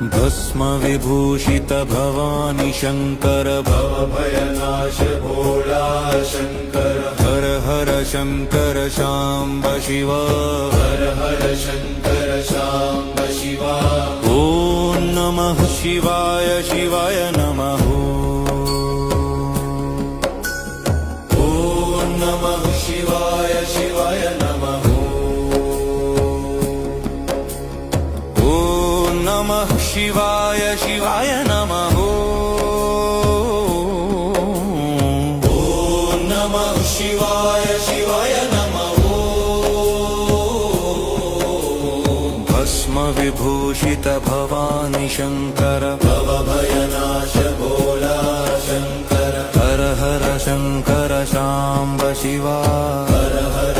भस्म विभूषित भवानी शंकर भवभयनाश भोला शंकर हर हर शंकर शांब शिव हर हर शंकर शांब शिवा ओम नमः शिवाय शिवाय नमः ओम नमः शिवाय शिवाय नमः ओम नमः शिवाय शिवाय नमः ओम नमः शिवाय शिवाय नमः भस्म विभूषित भवानी शंकर भवभयनाश भोला शंकर हर हर शंकर शांब शिवा हर हर